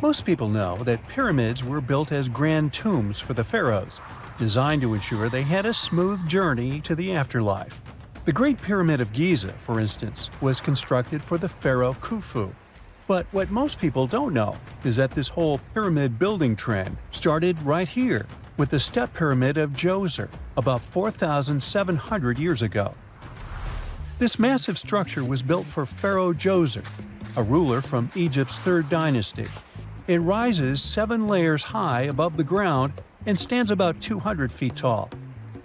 Most people know that pyramids were built as grand tombs for the pharaohs, designed to ensure they had a smooth journey to the afterlife. The Great Pyramid of Giza, for instance, was constructed for the pharaoh Khufu. But what most people don't know is that this whole pyramid building trend started right here, with the step pyramid of Djoser, about 4,700 years ago. This massive structure was built for Pharaoh Djoser, a ruler from Egypt's 3rd dynasty. It rises 7 layers high above the ground and stands about 200 feet tall.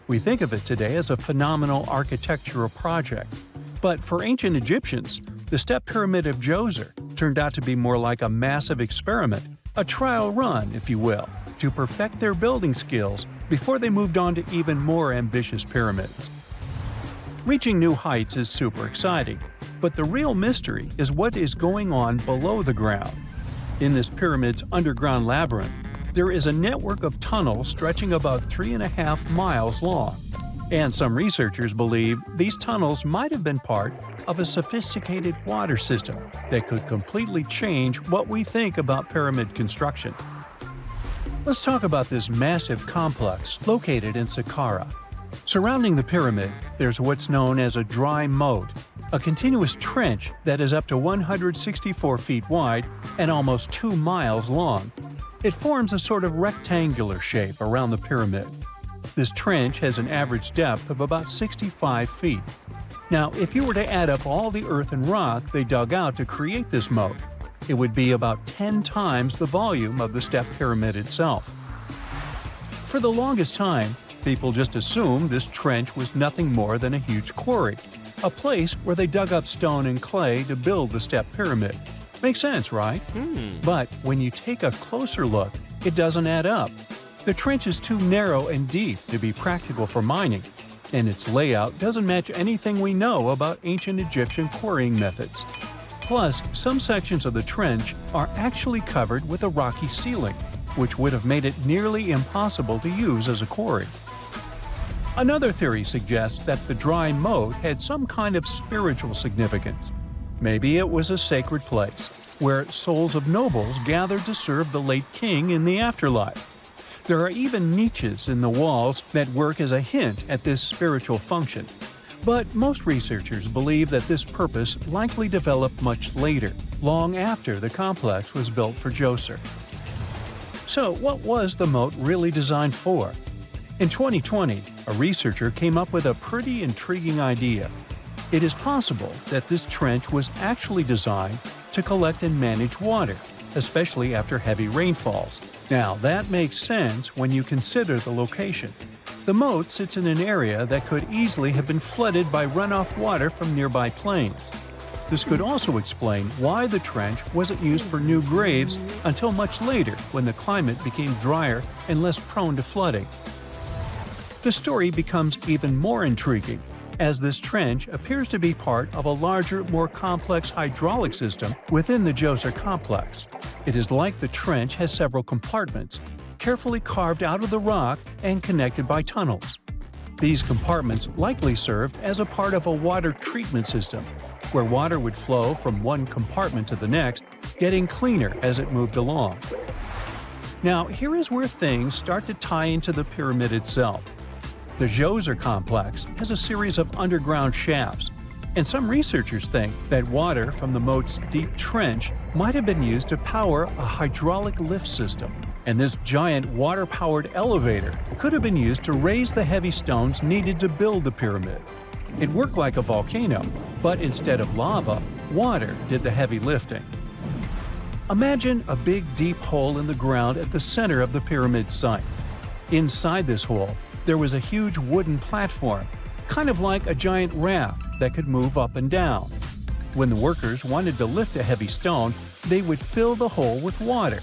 We think of it today as a phenomenal architectural project. But for ancient Egyptians, the step pyramid of Djoser turned out to be more like a massive experiment, a trial run, if you will, to perfect their building skills before they moved on to even more ambitious pyramids. Reaching new heights is super exciting, but the real mystery is what is going on below the ground. In this pyramid's underground labyrinth, there is a network of tunnels stretching about 3.5 miles long. And some researchers believe these tunnels might have been part of a sophisticated water system that could completely change what we think about pyramid construction. Let's talk about this massive complex located in Saqqara. Surrounding the pyramid, there's what's known as a dry moat, a continuous trench that is up to 164 feet wide and almost 2 miles long. It forms a sort of rectangular shape around the pyramid. This trench has an average depth of about 65 feet. Now, if you were to add up all the earth and rock they dug out to create this moat, it would be about 10 times the volume of the step pyramid itself. For the longest time, people just assumed this trench was nothing more than a huge quarry, a place where they dug up stone and clay to build the step pyramid. Makes sense, right? But when you take a closer look, it doesn't add up. The trench is too narrow and deep to be practical for mining, and its layout doesn't match anything we know about ancient Egyptian quarrying methods. Plus, some sections of the trench are actually covered with a rocky ceiling, which would have made it nearly impossible to use as a quarry. Another theory suggests that the dry moat had some kind of spiritual significance. Maybe it was a sacred place, where souls of nobles gathered to serve the late king in the afterlife. There are even niches in the walls that work as a hint at this spiritual function. But most researchers believe that this purpose likely developed much later, long after the complex was built for Djoser. So what was the moat really designed for? In 2020, a researcher came up with a pretty intriguing idea. It is possible that this trench was actually designed to collect and manage water, especially after heavy rainfalls. Now, that makes sense when you consider the location. The moat sits in an area that could easily have been flooded by runoff water from nearby plains. This could also explain why the trench wasn't used for new graves until much later when the climate became drier and less prone to flooding. The story becomes even more intriguing, as this trench appears to be part of a larger, more complex hydraulic system within the Djoser complex. It is like the trench has several compartments, carefully carved out of the rock and connected by tunnels. These compartments likely served as a part of a water treatment system, where water would flow from one compartment to the next, getting cleaner as it moved along. Now, here is where things start to tie into the pyramid itself. The Djoser complex has a series of underground shafts, and some researchers think that water from the moat's deep trench might have been used to power a hydraulic lift system, and this giant water-powered elevator could have been used to raise the heavy stones needed to build the pyramid. It worked like a volcano, but instead of lava, water did the heavy lifting. Imagine a big deep hole in the ground at the center of the pyramid site. Inside this hole, there was a huge wooden platform, kind of like a giant raft that could move up and down. When the workers wanted to lift a heavy stone, they would fill the hole with water.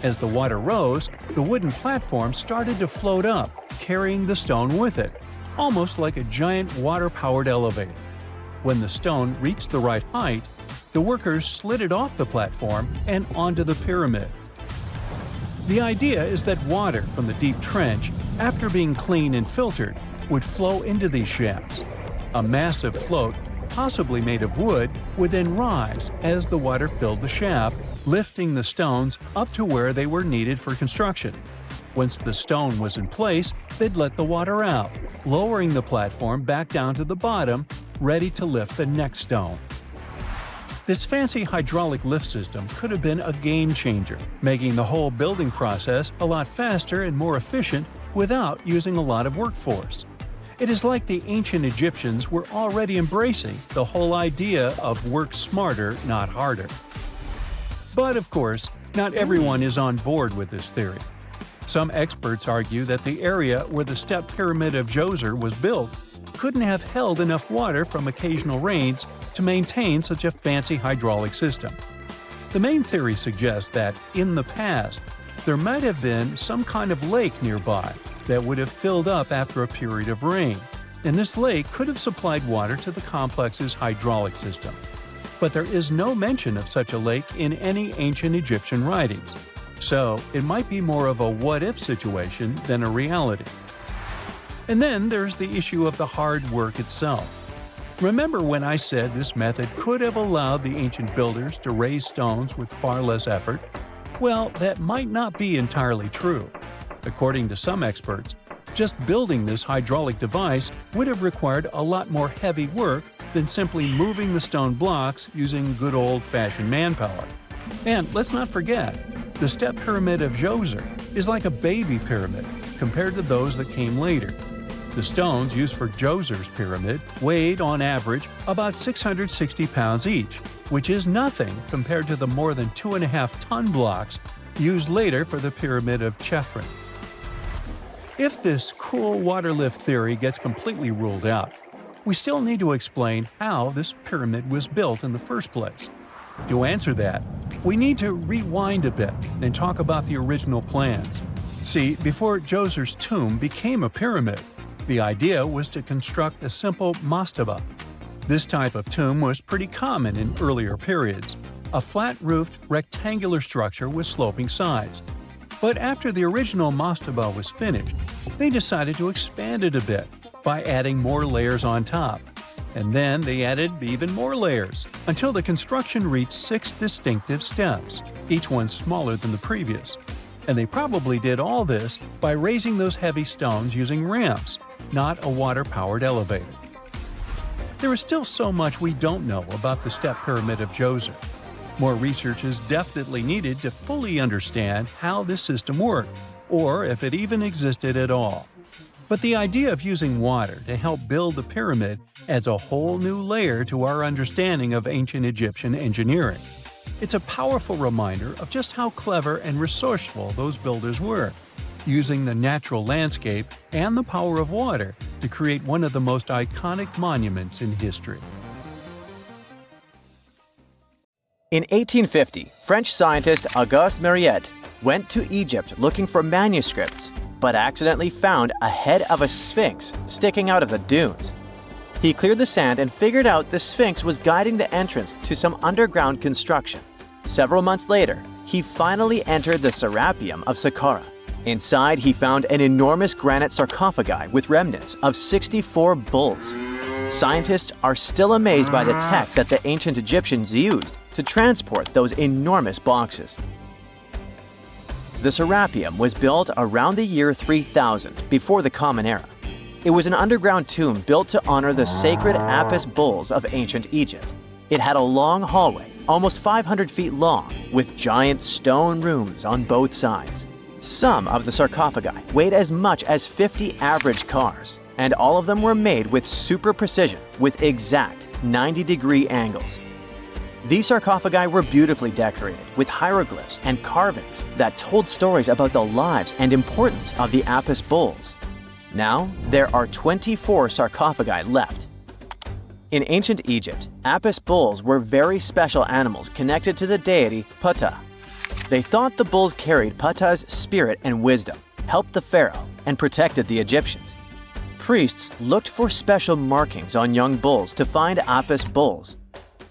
As the water rose, the wooden platform started to float up, carrying the stone with it, almost like a giant water-powered elevator. When the stone reached the right height, the workers slid it off the platform and onto the pyramid. The idea is that water from the deep trench, after being cleaned and filtered, would flow into these shafts. A massive float, possibly made of wood, would then rise as the water filled the shaft, lifting the stones up to where they were needed for construction. Once the stone was in place, they'd let the water out, lowering the platform back down to the bottom, ready to lift the next stone. This fancy hydraulic lift system could have been a game changer, making the whole building process a lot faster and more efficient without using a lot of workforce. It is like the ancient Egyptians were already embracing the whole idea of work smarter, not harder. But of course, not everyone is on board with this theory. Some experts argue that the area where the step pyramid of Djoser was built couldn't have held enough water from occasional rains to maintain such a fancy hydraulic system. The main theory suggests that, in the past, there might have been some kind of lake nearby that would have filled up after a period of rain, and this lake could have supplied water to the complex's hydraulic system. But there is no mention of such a lake in any ancient Egyptian writings, so it might be more of a what-if situation than a reality. And then there's the issue of the hard work itself. Remember when I said this method could have allowed the ancient builders to raise stones with far less effort? Well, that might not be entirely true. According to some experts, just building this hydraulic device would have required a lot more heavy work than simply moving the stone blocks using good old-fashioned manpower. And let's not forget, the step pyramid of Djoser is like a baby pyramid compared to those that came later. The stones used for Djoser's pyramid weighed, on average, about 660 pounds each, which is nothing compared to the more than 2.5-ton blocks used later for the pyramid of Chephren. If this cool water lift theory gets completely ruled out, we still need to explain how this pyramid was built in the first place. To answer that, we need to rewind a bit and talk about the original plans. See, before Djoser's tomb became a pyramid, the idea was to construct a simple mastaba. This type of tomb was pretty common in earlier periods, a flat-roofed, rectangular structure with sloping sides. But after the original mastaba was finished, they decided to expand it a bit by adding more layers on top. And then they added even more layers, until the construction reached 6 distinctive steps, each one smaller than the previous. And they probably did all this by raising those heavy stones using ramps, not a water-powered elevator. There is still so much we don't know about the step pyramid of Djoser. More research is definitely needed to fully understand how this system worked, or if it even existed at all. But the idea of using water to help build the pyramid adds a whole new layer to our understanding of ancient Egyptian engineering. It's a powerful reminder of just how clever and resourceful those builders were, using the natural landscape and the power of water to create one of the most iconic monuments in history. In 1850, French scientist Auguste Mariette went to Egypt looking for manuscripts, but accidentally found a head of a sphinx sticking out of the dunes. He cleared the sand and figured out the Sphinx was guiding the entrance to some underground construction. Several months later, he finally entered the Serapeum of Saqqara. Inside, he found an enormous granite sarcophagi with remnants of 64 bulls. Scientists are still amazed by the tech that the ancient Egyptians used to transport those enormous boxes. The Serapeum was built around the year 3000 before the Common Era. It was an underground tomb built to honor the sacred Apis bulls of ancient Egypt. It had a long hallway, almost 500 feet long, with giant stone rooms on both sides. Some of the sarcophagi weighed as much as 50 average cars, and all of them were made with super precision with exact 90-degree angles. These sarcophagi were beautifully decorated with hieroglyphs and carvings that told stories about the lives and importance of the Apis bulls. Now, there are 24 sarcophagi left. In ancient Egypt, Apis bulls were very special animals connected to the deity Ptah. They thought the bulls carried Ptah's spirit and wisdom, helped the pharaoh, and protected the Egyptians. Priests looked for special markings on young bulls to find Apis bulls.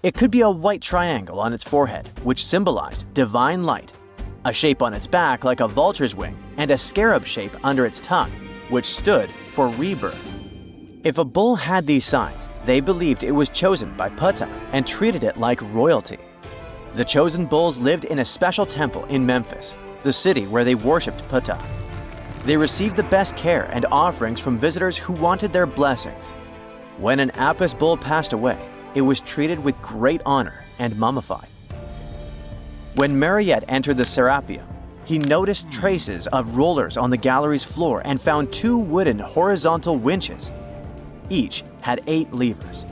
It could be a white triangle on its forehead, which symbolized divine light, a shape on its back like a vulture's wing, and a scarab shape under its tongue, which stood for rebirth. If a bull had these signs, they believed it was chosen by Ptah and treated it like royalty. The chosen bulls lived in a special temple in Memphis, the city where they worshipped Ptah. They received the best care and offerings from visitors who wanted their blessings. When an Apis bull passed away, it was treated with great honor and mummified. When Mariette entered the Serapeum, he noticed traces of rollers on the gallery's floor and found 2 wooden horizontal winches. Each had 8 levers.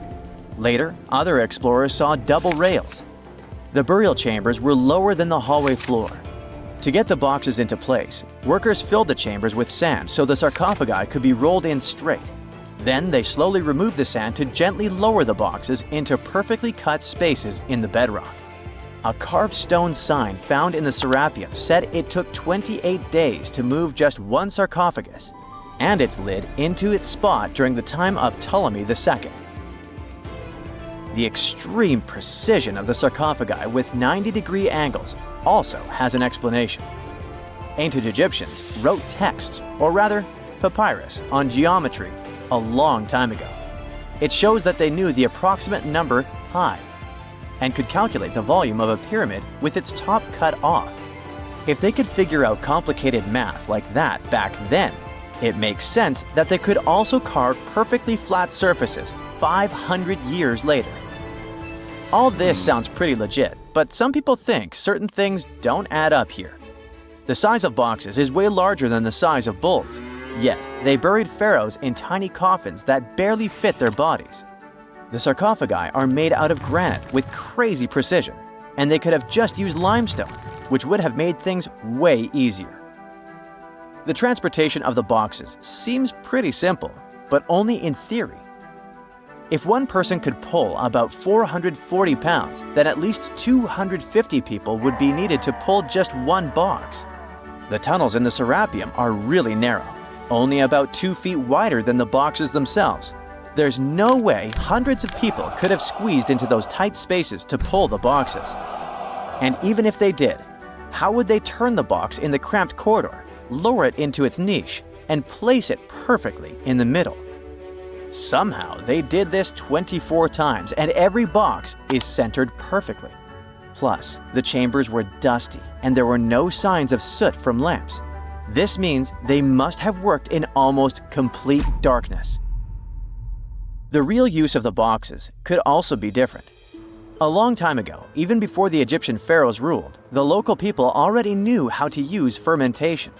Later, other explorers saw double rails. The burial chambers were lower than the hallway floor. To get the boxes into place, workers filled the chambers with sand so the sarcophagi could be rolled in straight. Then they slowly removed the sand to gently lower the boxes into perfectly cut spaces in the bedrock. A carved stone sign found in the Serapeum said it took 28 days to move just one sarcophagus and its lid into its spot during the time of Ptolemy II. The extreme precision of the sarcophagi with 90-degree angles also has an explanation. Ancient Egyptians wrote texts, or rather, papyrus, on geometry a long time ago. It shows that they knew the approximate number pi and could calculate the volume of a pyramid with its top cut off. If they could figure out complicated math like that back then, it makes sense that they could also carve perfectly flat surfaces 500 years later. All this sounds pretty legit, but some people think certain things don't add up here. The size of boxes is way larger than the size of bulls, yet they buried pharaohs in tiny coffins that barely fit their bodies. The sarcophagi are made out of granite with crazy precision, and they could have just used limestone, which would have made things way easier. The transportation of the boxes seems pretty simple, but only in theory. If one person could pull about 440 pounds, then at least 250 people would be needed to pull just one box. The tunnels in the Serapeum are really narrow, only about 2 feet wider than the boxes themselves. There's no way hundreds of people could have squeezed into those tight spaces to pull the boxes. And even if they did, how would they turn the box in the cramped corridor, lower it into its niche, and place it perfectly in the middle? Somehow, they did this 24 times, and every box is centered perfectly. Plus, the chambers were dusty, and there were no signs of soot from lamps. This means they must have worked in almost complete darkness. The real use of the boxes could also be different. A long time ago, even before the Egyptian pharaohs ruled, the local people already knew how to use fermentation.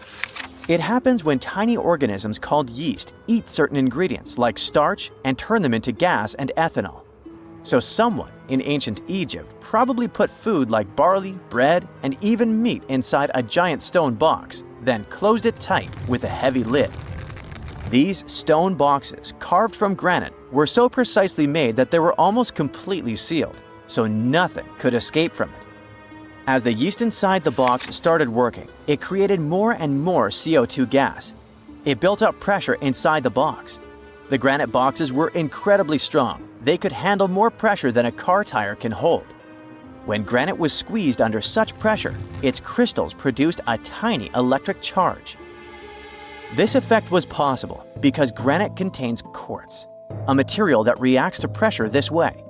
It happens when tiny organisms called yeast eat certain ingredients like starch and turn them into gas and ethanol. So someone in ancient Egypt probably put food like barley, bread, and even meat inside a giant stone box, then closed it tight with a heavy lid. These stone boxes, carved from granite, were so precisely made that they were almost completely sealed, so nothing could escape from it. As the yeast inside the box started working, it created more and more CO2 gas. It built up pressure inside the box. The granite boxes were incredibly strong. They could handle more pressure than a car tire can hold. When granite was squeezed under such pressure, its crystals produced a tiny electric charge. This effect was possible because granite contains quartz, a material that reacts to pressure this way.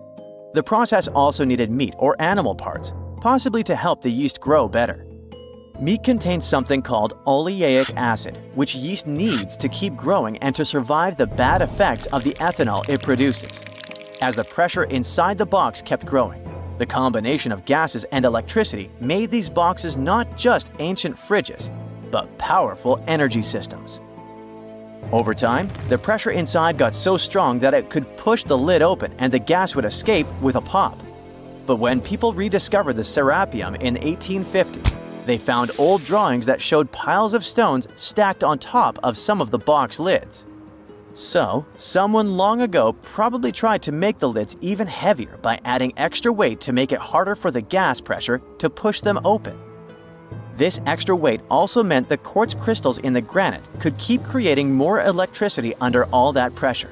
The process also needed meat or animal parts, possibly to help the yeast grow better. Meat contains something called oleic acid, which yeast needs to keep growing and to survive the bad effects of the ethanol it produces. As the pressure inside the box kept growing, the combination of gases and electricity made these boxes not just ancient fridges, but powerful energy systems. Over time, the pressure inside got so strong that it could push the lid open and the gas would escape with a pop. But when people rediscovered the Serapeum in 1850, they found old drawings that showed piles of stones stacked on top of some of the box lids. So, someone long ago probably tried to make the lids even heavier by adding extra weight to make it harder for the gas pressure to push them open. This extra weight also meant the quartz crystals in the granite could keep creating more electricity under all that pressure.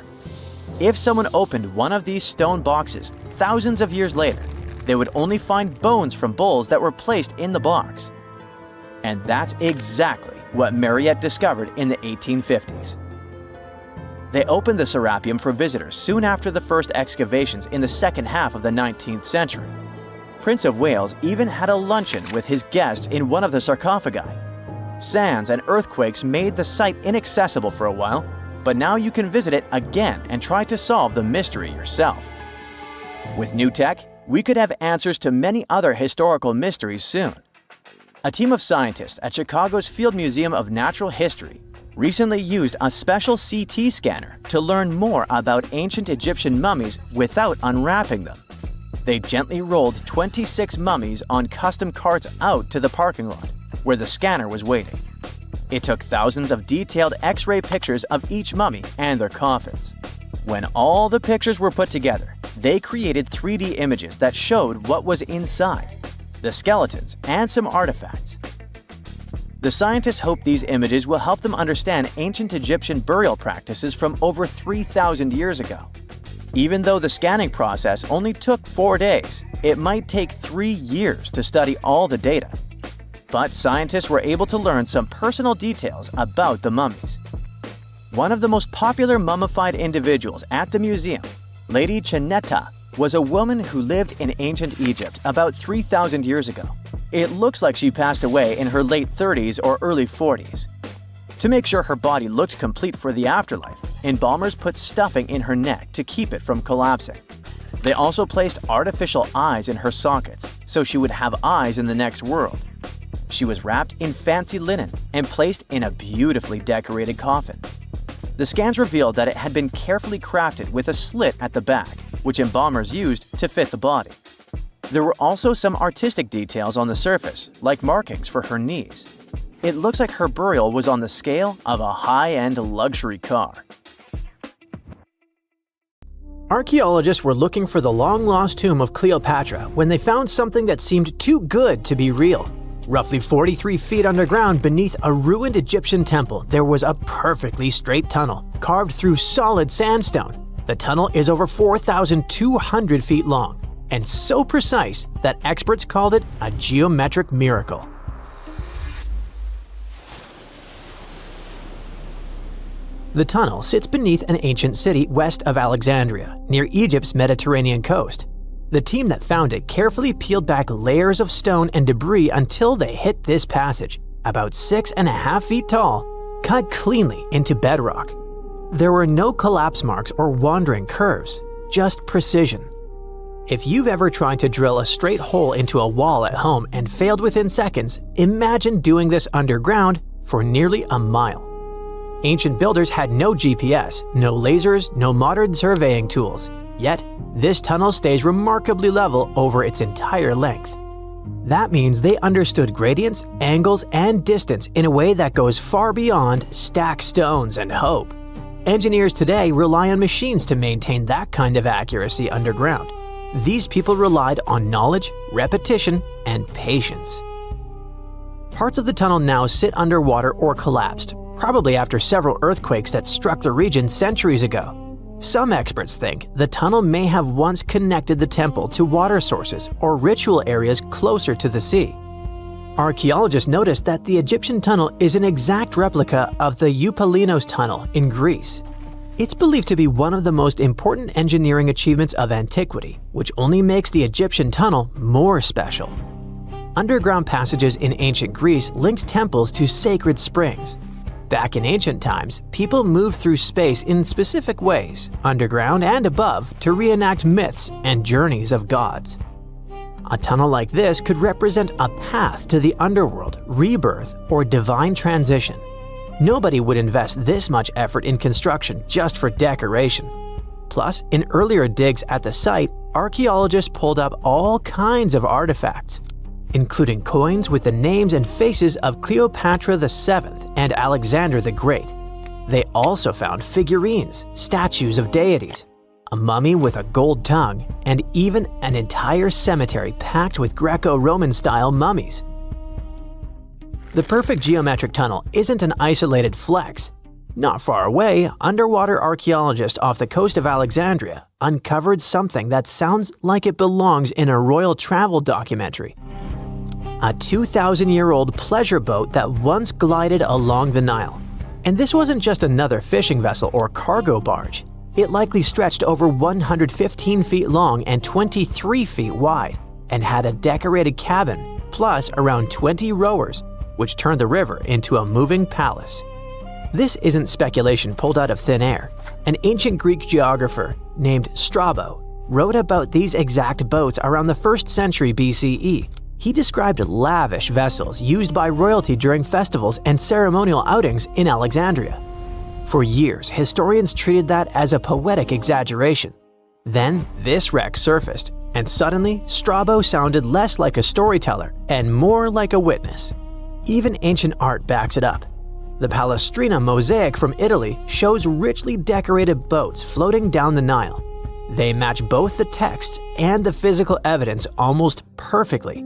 If someone opened one of these stone boxes thousands of years later, they would only find bones from bulls that were placed in the box. And that's exactly what Mariette discovered in the 1850s. They opened the Serapeum for visitors soon after the first excavations in the second half of the 19th century. Prince of Wales even had a luncheon with his guests in one of the sarcophagi. Sands and earthquakes made the site inaccessible for a while, but now you can visit it again and try to solve the mystery yourself. With new tech, we could have answers to many other historical mysteries soon. A team of scientists at Chicago's Field Museum of Natural History recently used a special CT scanner to learn more about ancient Egyptian mummies without unwrapping them. They gently rolled 26 mummies on custom carts out to the parking lot, where the scanner was waiting. It took thousands of detailed X-ray pictures of each mummy and their coffins. When all the pictures were put together, they created 3D images that showed what was inside, the skeletons, and some artifacts. The scientists hope these images will help them understand ancient Egyptian burial practices from over 3,000 years ago. Even though the scanning process only took 4 days, it might take 3 years to study all the data. But scientists were able to learn some personal details about the mummies. One of the most popular mummified individuals at the museum, Lady Chineta, was a woman who lived in ancient Egypt about 3,000 years ago. It looks like she passed away in her late 30s or early 40s. To make sure her body looked complete for the afterlife, embalmers put stuffing in her neck to keep it from collapsing. They also placed artificial eyes in her sockets, so she would have eyes in the next world. She was wrapped in fancy linen and placed in a beautifully decorated coffin. The scans revealed that it had been carefully crafted with a slit at the back, which embalmers used to fit the body. There were also some artistic details on the surface, like markings for her knees. It looks like her burial was on the scale of a high-end luxury car. Archaeologists were looking for the long-lost tomb of Cleopatra when they found something that seemed too good to be real. Roughly 43 feet underground beneath a ruined Egyptian temple, there was a perfectly straight tunnel carved through solid sandstone. The tunnel is over 4,200 feet long and so precise that experts called it a geometric miracle. The tunnel sits beneath an ancient city west of Alexandria, near Egypt's Mediterranean coast. The team that found it carefully peeled back layers of stone and debris until they hit this passage, about 6.5 feet tall, cut cleanly into bedrock. There were no collapse marks or wandering curves, just precision. If you've ever tried to drill a straight hole into a wall at home and failed within seconds, imagine doing this underground for nearly a mile. Ancient builders had no GPS, no lasers, no modern surveying tools. Yet, this tunnel stays remarkably level over its entire length. That means they understood gradients, angles, and distance in a way that goes far beyond stack stones and hope. Engineers today rely on machines to maintain that kind of accuracy underground. These people relied on knowledge, repetition, and patience. Parts of the tunnel now sit underwater or collapsed, probably after several earthquakes that struck the region centuries ago. Some experts think the tunnel may have once connected the temple to water sources or ritual areas closer to the sea. Archaeologists noticed that the Egyptian tunnel is an exact replica of the Eupalinos tunnel in Greece. It's believed to be one of the most important engineering achievements of antiquity, which only makes the Egyptian tunnel more special. Underground passages in ancient Greece linked temples to sacred springs. Back in ancient times, people moved through space in specific ways, underground and above, to reenact myths and journeys of gods. A tunnel like this could represent a path to the underworld, rebirth, or divine transition. Nobody would invest this much effort in construction just for decoration. Plus, in earlier digs at the site, archaeologists pulled up all kinds of artifacts, including coins with the names and faces of Cleopatra VII and Alexander the Great. They also found figurines, statues of deities, a mummy with a gold tongue, and even an entire cemetery packed with Greco-Roman style mummies. The perfect geometric tunnel isn't an isolated flex. Not far away, underwater archaeologists off the coast of Alexandria uncovered something that sounds like it belongs in a royal travel documentary. A 2,000-year-old pleasure boat that once glided along the Nile. And this wasn't just another fishing vessel or cargo barge. It likely stretched over 115 feet long and 23 feet wide, and had a decorated cabin, plus around 20 rowers, which turned the river into a moving palace. This isn't speculation pulled out of thin air. An ancient Greek geographer named Strabo wrote about these exact boats around the 1st century BCE. He described lavish vessels used by royalty during festivals and ceremonial outings in Alexandria. For years, historians treated that as a poetic exaggeration. Then, this wreck surfaced, and suddenly, Strabo sounded less like a storyteller and more like a witness. Even ancient art backs it up. The Palestrina mosaic from Italy shows richly decorated boats floating down the Nile. They match both the texts and the physical evidence almost perfectly.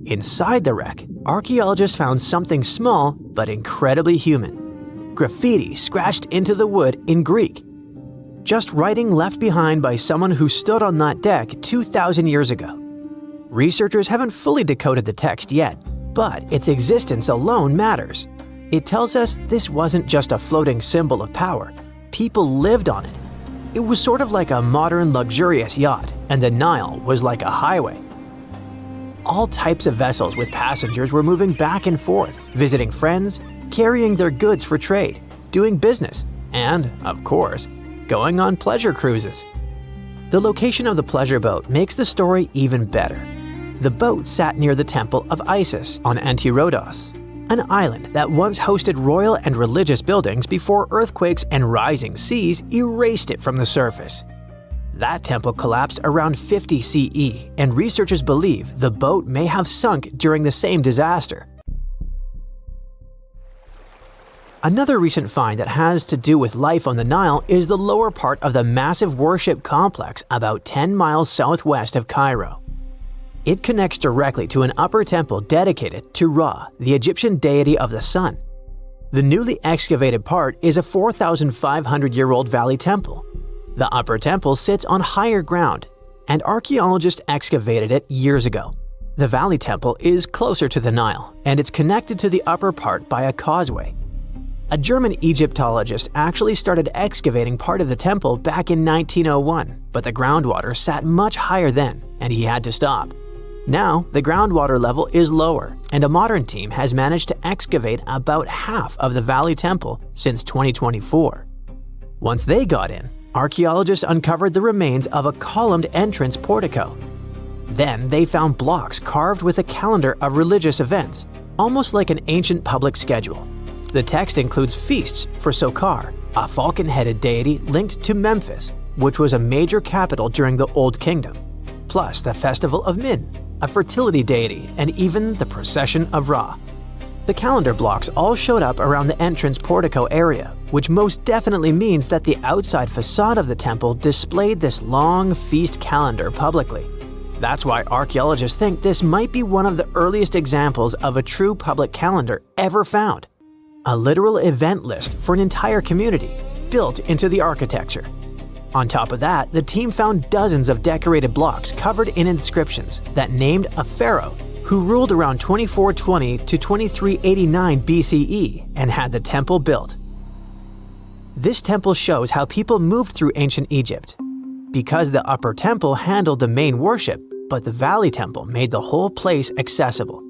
Inside the wreck, archaeologists found something small but incredibly human. Graffiti scratched into the wood in Greek. Just writing left behind by someone who stood on that deck 2,000 years ago. Researchers haven't fully decoded the text yet, but its existence alone matters. It tells us this wasn't just a floating symbol of power. People lived on it. It was sort of like a modern luxurious yacht, and the Nile was like a highway. All types of vessels with passengers were moving back and forth, visiting friends, carrying their goods for trade, doing business, and, of course, going on pleasure cruises. The location of the pleasure boat makes the story even better. The boat sat near the temple of Isis on Antirodos, an island that once hosted royal and religious buildings before earthquakes and rising seas erased it from the surface. That temple collapsed around 50 CE, and researchers believe the boat may have sunk during the same disaster. Another recent find that has to do with life on the Nile is the lower part of the massive worship complex about 10 miles southwest of Cairo. It connects directly to an upper temple dedicated to Ra, the Egyptian deity of the sun. The newly excavated part is a 4,500-year-old valley temple. The upper temple sits on higher ground, and archaeologists excavated it years ago. The valley temple is closer to the Nile, and it's connected to the upper part by a causeway. A German Egyptologist actually started excavating part of the temple back in 1901, but the groundwater sat much higher then, and he had to stop. Now, the groundwater level is lower, and a modern team has managed to excavate about half of the Valley Temple since 2024. Once they got in, archaeologists uncovered the remains of a columned entrance portico. Then they found blocks carved with a calendar of religious events, almost like an ancient public schedule. The text includes feasts for Sokar, a falcon-headed deity linked to Memphis, which was a major capital during the Old Kingdom, plus the Festival of Min, a fertility deity, and even the Procession of Ra. The calendar blocks all showed up around the entrance portico area, which most definitely means that the outside facade of the temple displayed this long feast calendar publicly. That's why archaeologists think this might be one of the earliest examples of a true public calendar ever found. A literal event list for an entire community, built into the architecture. On top of that, the team found dozens of decorated blocks covered in inscriptions that named a pharaoh who ruled around 2420 to 2389 BCE and had the temple built. This temple shows how people moved through ancient Egypt. Because the upper temple handled the main worship, but the valley temple made the whole place accessible.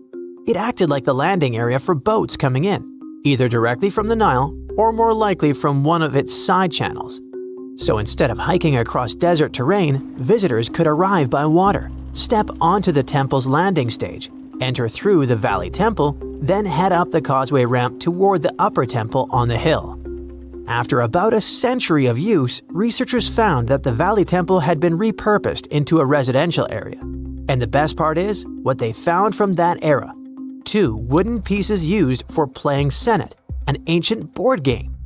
It acted like the landing area for boats coming in, either directly from the Nile or more likely from one of its side channels. So instead of hiking across desert terrain, visitors could arrive by water, step onto the temple's landing stage, enter through the Valley Temple, then head up the causeway ramp toward the upper temple on the hill. After about a century of use, researchers found that the Valley Temple had been repurposed into a residential area. And the best part is, what they found from that era: 2 wooden pieces used for playing Senet, an ancient board game.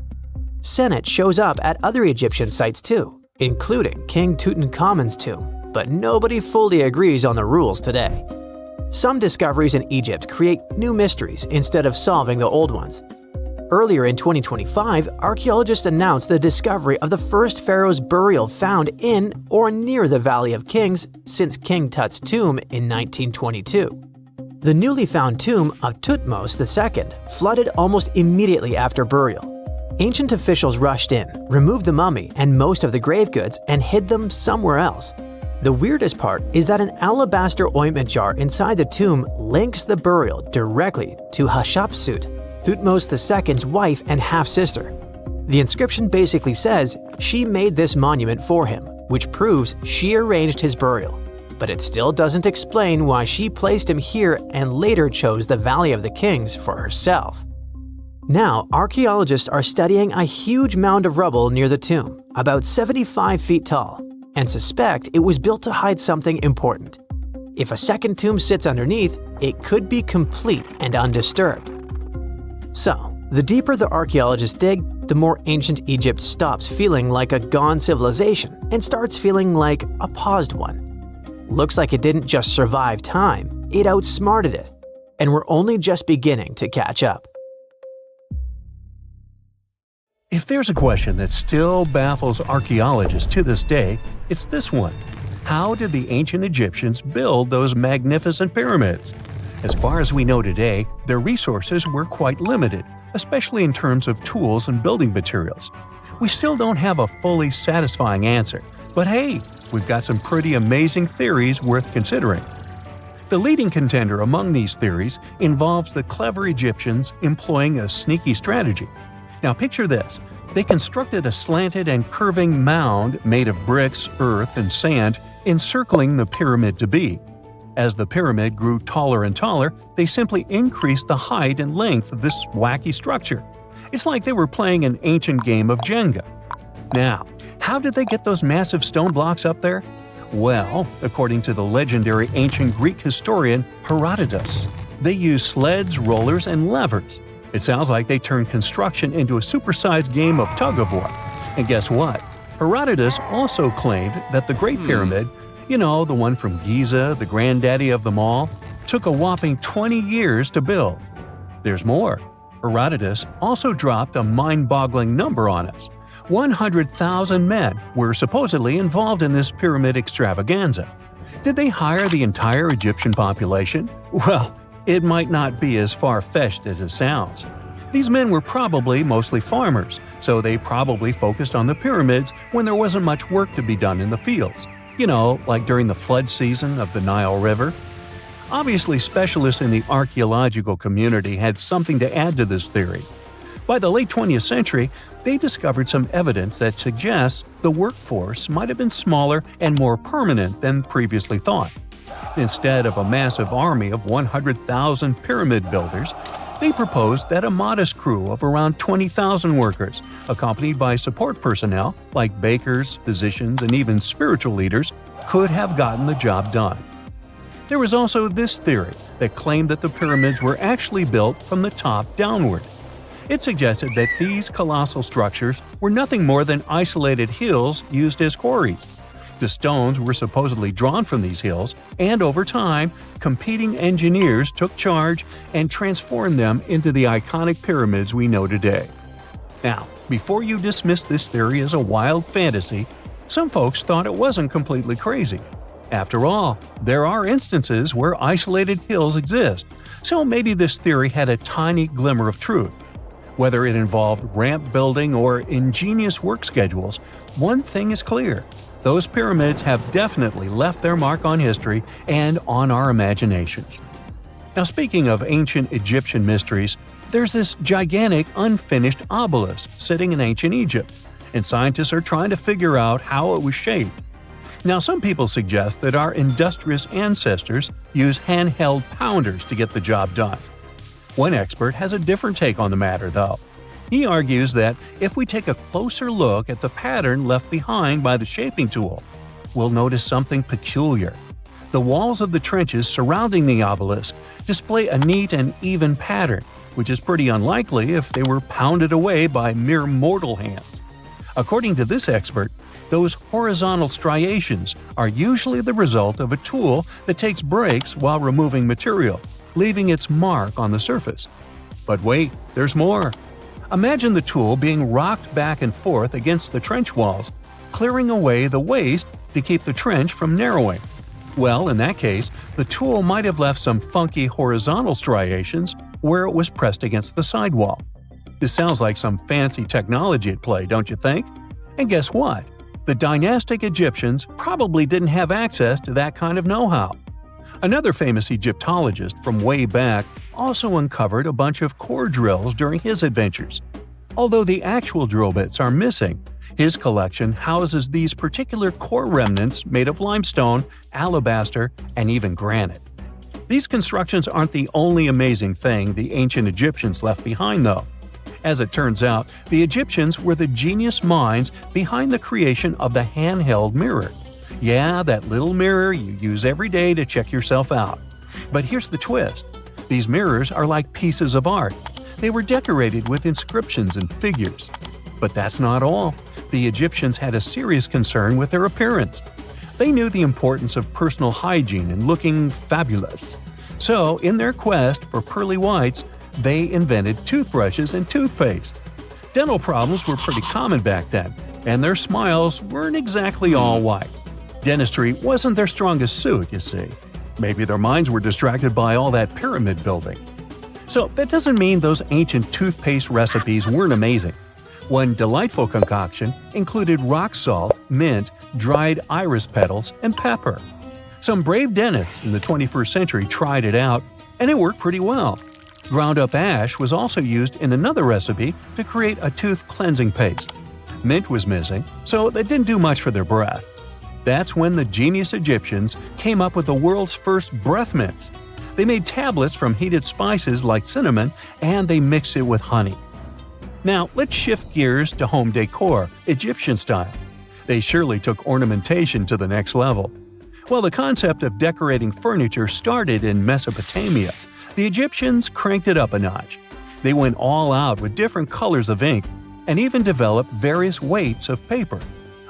Senet shows up at other Egyptian sites too, including King Tutankhamun's tomb, but nobody fully agrees on the rules today. Some discoveries in Egypt create new mysteries instead of solving the old ones. Earlier in 2025, archaeologists announced the discovery of the first pharaoh's burial found in or near the Valley of Kings since King Tut's tomb in 1922. The newly found tomb of Thutmose II flooded almost immediately after burial. Ancient officials rushed in, removed the mummy and most of the grave goods, and hid them somewhere else. The weirdest part is that an alabaster ointment jar inside the tomb links the burial directly to Hatshepsut, Thutmose II's wife and half-sister. The inscription basically says she made this monument for him, which proves she arranged his burial. But it still doesn't explain why she placed him here and later chose the Valley of the Kings for herself. Now, archaeologists are studying a huge mound of rubble near the tomb, about 75 feet tall, and suspect it was built to hide something important. If a second tomb sits underneath, it could be complete and undisturbed. So, the deeper the archaeologists dig, the more ancient Egypt stops feeling like a gone civilization and starts feeling like a paused one. Looks like it didn't just survive time, it outsmarted it. And we're only just beginning to catch up. If there's a question that still baffles archaeologists to this day, it's this one. How did the ancient Egyptians build those magnificent pyramids? As far as we know today, their resources were quite limited, especially in terms of tools and building materials. We still don't have a fully satisfying answer, but hey, we've got some pretty amazing theories worth considering. The leading contender among these theories involves the clever Egyptians employing a sneaky strategy. Now picture this. They constructed a slanted and curving mound made of bricks, earth, and sand encircling the pyramid to be. As the pyramid grew taller and taller, they simply increased the height and length of this wacky structure. It's like they were playing an ancient game of Jenga. Now, how did they get those massive stone blocks up there? Well, according to the legendary ancient Greek historian Herodotus, they used sleds, rollers, and levers. It sounds like they turned construction into a supersized game of tug-of-war. And guess what? Herodotus also claimed that the Great Pyramid, the one from Giza, the granddaddy of them all, took a whopping 20 years to build. There's more. Herodotus also dropped a mind-boggling number on us. 100,000 men were supposedly involved in this pyramid extravaganza. Did they hire the entire Egyptian population? Well, it might not be as far-fetched as it sounds. These men were probably mostly farmers, so they probably focused on the pyramids when there wasn't much work to be done in the fields. Like during the flood season of the Nile River. Obviously, specialists in the archaeological community had something to add to this theory. By the late 20th century, they discovered some evidence that suggests the workforce might have been smaller and more permanent than previously thought. Instead of a massive army of 100,000 pyramid builders, they proposed that a modest crew of around 20,000 workers, accompanied by support personnel like bakers, physicians, and even spiritual leaders, could have gotten the job done. There was also this theory that claimed that the pyramids were actually built from the top downward. It suggested that these colossal structures were nothing more than isolated hills used as quarries. The stones were supposedly drawn from these hills, and over time, competing engineers took charge and transformed them into the iconic pyramids we know today. Now, before you dismiss this theory as a wild fantasy, some folks thought it wasn't completely crazy. After all, there are instances where isolated hills exist, so maybe this theory had a tiny glimmer of truth. Whether it involved ramp building or ingenious work schedules, one thing is clear. Those pyramids have definitely left their mark on history and on our imaginations. Now, speaking of ancient Egyptian mysteries, there's this gigantic unfinished obelisk sitting in ancient Egypt, and scientists are trying to figure out how it was shaped. Now, some people suggest that our industrious ancestors used handheld pounders to get the job done. One expert has a different take on the matter, though. He argues that if we take a closer look at the pattern left behind by the shaping tool, we'll notice something peculiar. The walls of the trenches surrounding the obelisk display a neat and even pattern, which is pretty unlikely if they were pounded away by mere mortal hands. According to this expert, those horizontal striations are usually the result of a tool that takes breaks while removing material, leaving its mark on the surface. But wait, there's more. Imagine the tool being rocked back and forth against the trench walls, clearing away the waste to keep the trench from narrowing. Well, in that case, the tool might have left some funky horizontal striations where it was pressed against the sidewall. This sounds like some fancy technology at play, don't you think? And guess what? The dynastic Egyptians probably didn't have access to that kind of know-how. Another famous Egyptologist from way back also uncovered a bunch of core drills during his adventures. Although the actual drill bits are missing, his collection houses these particular core remnants made of limestone, alabaster, and even granite. These constructions aren't the only amazing thing the ancient Egyptians left behind, though. As it turns out, the Egyptians were the genius minds behind the creation of the handheld mirror. Yeah, that little mirror you use every day to check yourself out. But here's the twist. These mirrors are like pieces of art. They were decorated with inscriptions and figures. But that's not all. The Egyptians had a serious concern with their appearance. They knew the importance of personal hygiene and looking fabulous. So, in their quest for pearly whites, they invented toothbrushes and toothpaste. Dental problems were pretty common back then, and their smiles weren't exactly all white. Dentistry wasn't their strongest suit, you see. Maybe their minds were distracted by all that pyramid building. So that doesn't mean those ancient toothpaste recipes weren't amazing. One delightful concoction included rock salt, mint, dried iris petals, and pepper. Some brave dentists in the 21st century tried it out, and it worked pretty well. Ground-up ash was also used in another recipe to create a tooth cleansing paste. Mint was missing, so that didn't do much for their breath. That's when the genius Egyptians came up with the world's first breath mints. They made tablets from heated spices like cinnamon, and they mixed it with honey. Now, let's shift gears to home decor, Egyptian style. They surely took ornamentation to the next level. While the concept of decorating furniture started in Mesopotamia, the Egyptians cranked it up a notch. They went all out with different colors of ink and even developed various weights of paper.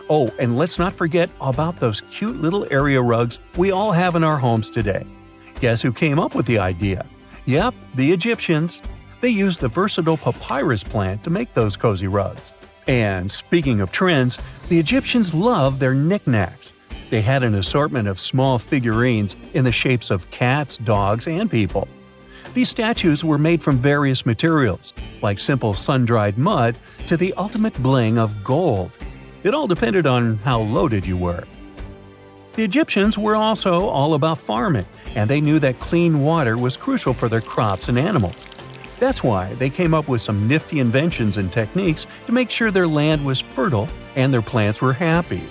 Oh, and let's not forget about those cute little area rugs we all have in our homes today. Guess who came up with the idea? Yep, the Egyptians. They used the versatile papyrus plant to make those cozy rugs. And speaking of trends, the Egyptians loved their knickknacks. They had an assortment of small figurines in the shapes of cats, dogs, and people. These statues were made from various materials, like simple sun-dried mud to the ultimate bling of gold. It all depended on how loaded you were. The Egyptians were also all about farming, and they knew that clean water was crucial for their crops and animals. That's why they came up with some nifty inventions and techniques to make sure their land was fertile and their plants were happy.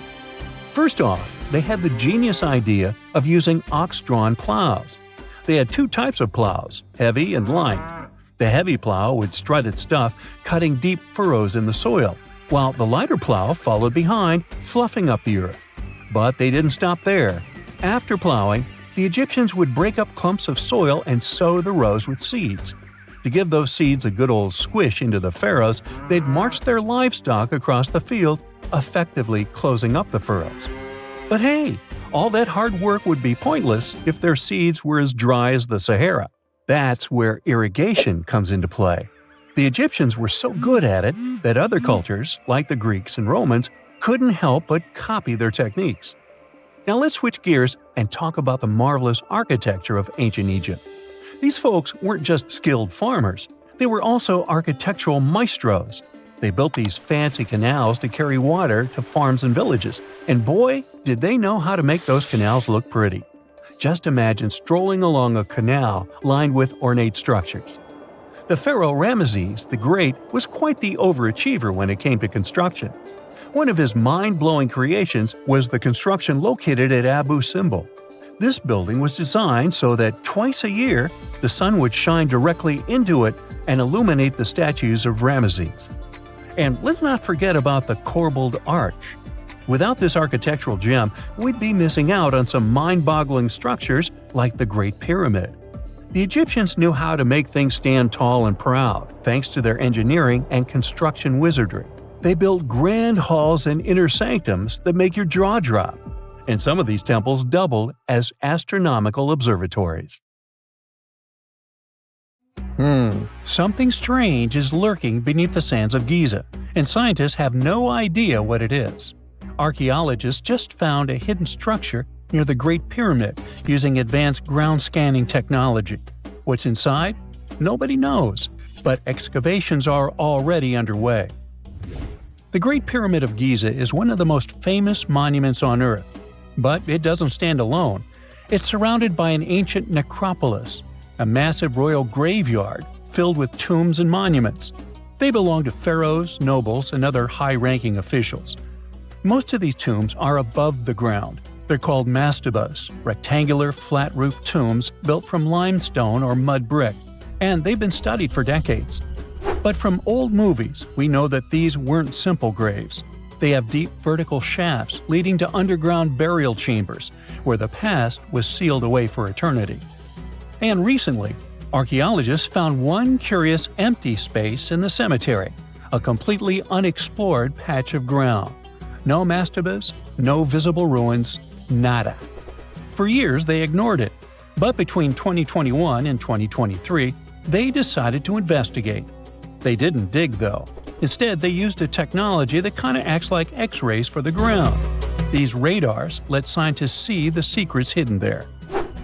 First off, they had the genius idea of using ox-drawn plows. They had two types of plows, heavy and light. The heavy plow would strut its stuff, cutting deep furrows in the soil, while the lighter plow followed behind, fluffing up the earth. But they didn't stop there. After plowing, the Egyptians would break up clumps of soil and sow the rows with seeds. To give those seeds a good old squish into the furrows, they'd march their livestock across the field, effectively closing up the furrows. But hey, all that hard work would be pointless if their seeds were as dry as the Sahara. That's where irrigation comes into play. The Egyptians were so good at it that other cultures, like the Greeks and Romans, couldn't help but copy their techniques. Now let's switch gears and talk about the marvelous architecture of ancient Egypt. These folks weren't just skilled farmers, they were also architectural maestros. They built these fancy canals to carry water to farms and villages, and boy, did they know how to make those canals look pretty. Just imagine strolling along a canal lined with ornate structures. The pharaoh Ramesses the Great was quite the overachiever when it came to construction. One of his mind-blowing creations was the construction located at Abu Simbel. This building was designed so that twice a year, the sun would shine directly into it and illuminate the statues of Ramesses. And let's not forget about the corbelled arch. Without this architectural gem, we'd be missing out on some mind-boggling structures like the Great Pyramid. The Egyptians knew how to make things stand tall and proud, thanks to their engineering and construction wizardry. They built grand halls and inner sanctums that make your jaw drop, and some of these temples doubled as astronomical observatories. Something strange is lurking beneath the sands of Giza, and scientists have no idea what it is. Archaeologists just found a hidden structure near the Great Pyramid using advanced ground scanning technology. What's inside? Nobody knows, but excavations are already underway. The Great Pyramid of Giza is one of the most famous monuments on Earth. But it doesn't stand alone. It's surrounded by an ancient necropolis, a massive royal graveyard filled with tombs and monuments. They belong to pharaohs, nobles, and other high-ranking officials. Most of these tombs are above the ground. They're called mastabas, rectangular, flat-roofed tombs built from limestone or mud brick, and they've been studied for decades. But from old movies, we know that these weren't simple graves. They have deep vertical shafts leading to underground burial chambers, where the past was sealed away for eternity. And recently, archaeologists found one curious empty space in the cemetery, a completely unexplored patch of ground. No mastabas, no visible ruins, nada. For years they ignored it, but between 2021 and 2023, they decided to investigate. They didn't dig though. Instead, they used a technology that kind of acts like X-rays for the ground. These radars let scientists see the secrets hidden there.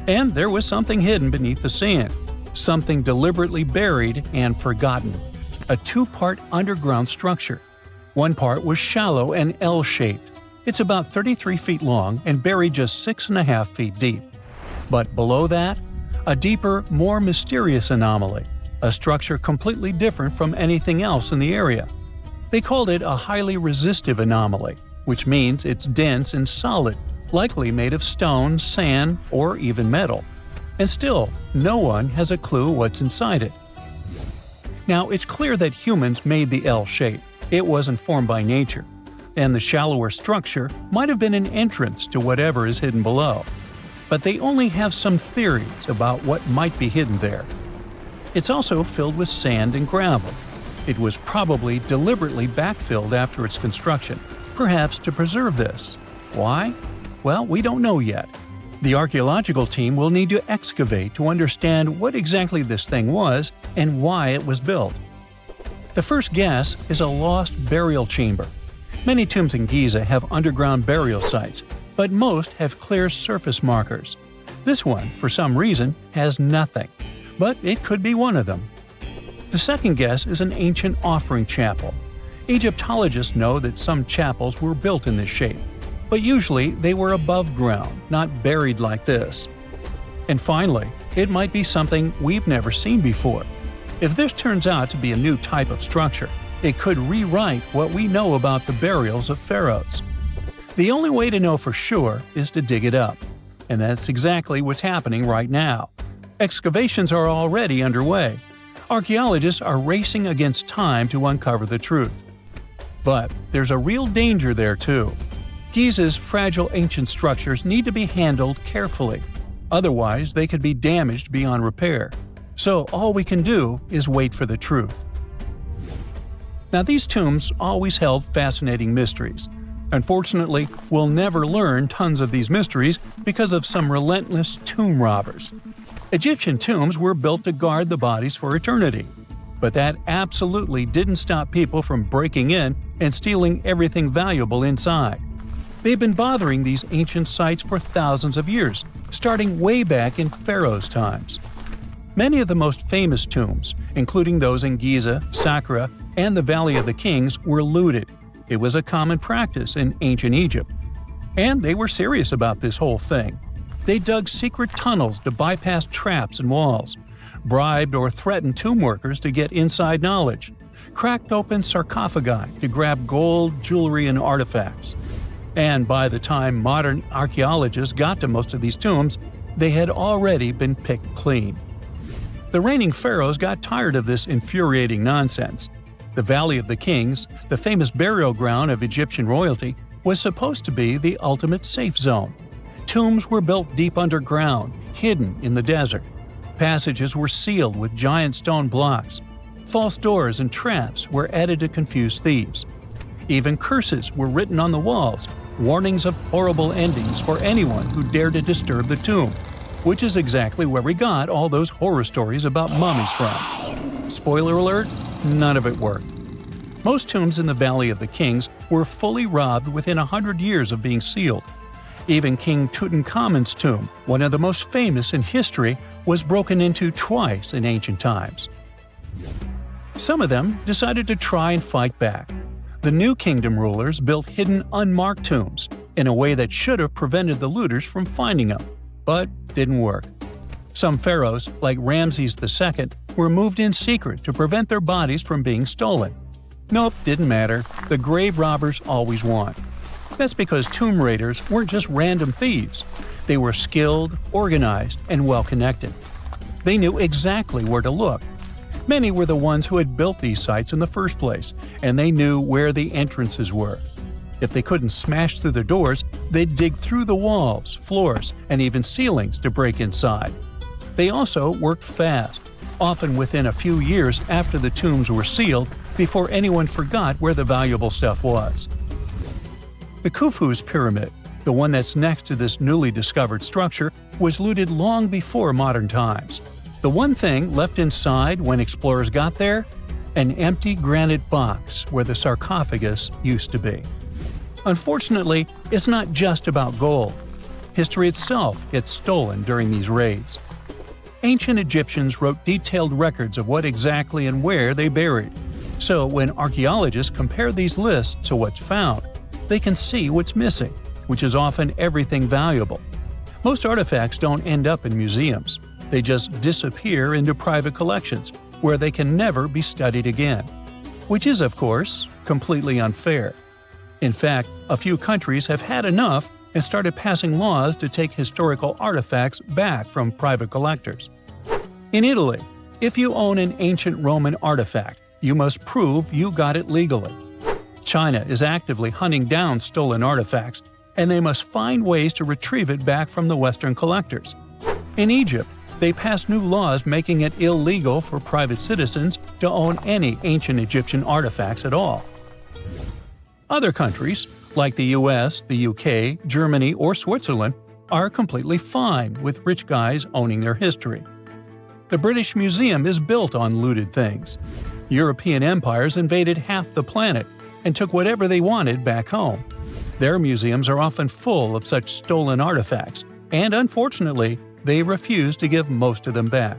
And there was something hidden beneath the sand. Something deliberately buried and forgotten. A two-part underground structure. One part was shallow and L-shaped. It's about 33 feet long and buried just 6.5 feet deep. But below that, a deeper, more mysterious anomaly. A structure completely different from anything else in the area. They called it a highly resistive anomaly, which means it's dense and solid, likely made of stone, sand, or even metal. And still, no one has a clue what's inside it. Now, it's clear that humans made the L shape. It wasn't formed by nature. And the shallower structure might have been an entrance to whatever is hidden below. But they only have some theories about what might be hidden there. It's also filled with sand and gravel. It was probably deliberately backfilled after its construction, perhaps to preserve this. Why? Well, we don't know yet. The archaeological team will need to excavate to understand what exactly this thing was and why it was built. The first guess is a lost burial chamber. Many tombs in Giza have underground burial sites, but most have clear surface markers. This one, for some reason, has nothing. But it could be one of them. The second guess is an ancient offering chapel. Egyptologists know that some chapels were built in this shape, but usually they were above ground, not buried like this. And finally, it might be something we've never seen before. If this turns out to be a new type of structure, it could rewrite what we know about the burials of pharaohs. The only way to know for sure is to dig it up. And that's exactly what's happening right now. Excavations are already underway. Archaeologists are racing against time to uncover the truth. But there's a real danger there too. Giza's fragile ancient structures need to be handled carefully. Otherwise, they could be damaged beyond repair. So all we can do is wait for the truth. Now, these tombs always held fascinating mysteries. Unfortunately, we'll never learn tons of these mysteries because of some relentless tomb robbers. Egyptian tombs were built to guard the bodies for eternity. But that absolutely didn't stop people from breaking in and stealing everything valuable inside. They've been bothering these ancient sites for thousands of years, starting way back in Pharaoh's times. Many of the most famous tombs, including those in Giza, Saqqara, and the Valley of the Kings, were looted. It was a common practice in ancient Egypt. And they were serious about this whole thing. They dug secret tunnels to bypass traps and walls, bribed or threatened tomb workers to get inside knowledge, cracked open sarcophagi to grab gold, jewelry, and artifacts. And by the time modern archaeologists got to most of these tombs, they had already been picked clean. The reigning pharaohs got tired of this infuriating nonsense. The Valley of the Kings, the famous burial ground of Egyptian royalty, was supposed to be the ultimate safe zone. Tombs were built deep underground, hidden in the desert. Passages were sealed with giant stone blocks. False doors and traps were added to confuse thieves. Even curses were written on the walls, warnings of horrible endings for anyone who dared to disturb the tomb, which is exactly where we got all those horror stories about mummies from. Spoiler alert, none of it worked. Most tombs in the Valley of the Kings were fully robbed within 100 years of being sealed. Even King Tutankhamun's tomb, one of the most famous in history, was broken into twice in ancient times. Some of them decided to try and fight back. The New Kingdom rulers built hidden unmarked tombs in a way that should have prevented the looters from finding them, but didn't work. Some pharaohs, like Ramses II, were moved in secret to prevent their bodies from being stolen. Nope, didn't matter. The grave robbers always won. That's because tomb raiders weren't just random thieves. They were skilled, organized, and well-connected. They knew exactly where to look. Many were the ones who had built these sites in the first place, and they knew where the entrances were. If they couldn't smash through the doors, they'd dig through the walls, floors, and even ceilings to break inside. They also worked fast, often within a few years after the tombs were sealed, before anyone forgot where the valuable stuff was. The Khufu's pyramid, the one that's next to this newly discovered structure, was looted long before modern times. The one thing left inside when explorers got there? An empty granite box where the sarcophagus used to be. Unfortunately, it's not just about gold. History itself gets stolen during these raids. Ancient Egyptians wrote detailed records of what exactly and where they buried. So when archaeologists compare these lists to what's found, they can see what's missing, which is often everything valuable. Most artifacts don't end up in museums. They just disappear into private collections, where they can never be studied again. Which is, of course, completely unfair. In fact, a few countries have had enough and started passing laws to take historical artifacts back from private collectors. In Italy, if you own an ancient Roman artifact, you must prove you got it legally. China is actively hunting down stolen artifacts, and they must find ways to retrieve it back from the Western collectors. In Egypt, they passed new laws making it illegal for private citizens to own any ancient Egyptian artifacts at all. Other countries, like the US, the UK, Germany, or Switzerland, are completely fine with rich guys owning their history. The British Museum is built on looted things. European empires invaded half the planet and took whatever they wanted back home. Their museums are often full of such stolen artifacts, and unfortunately, they refuse to give most of them back.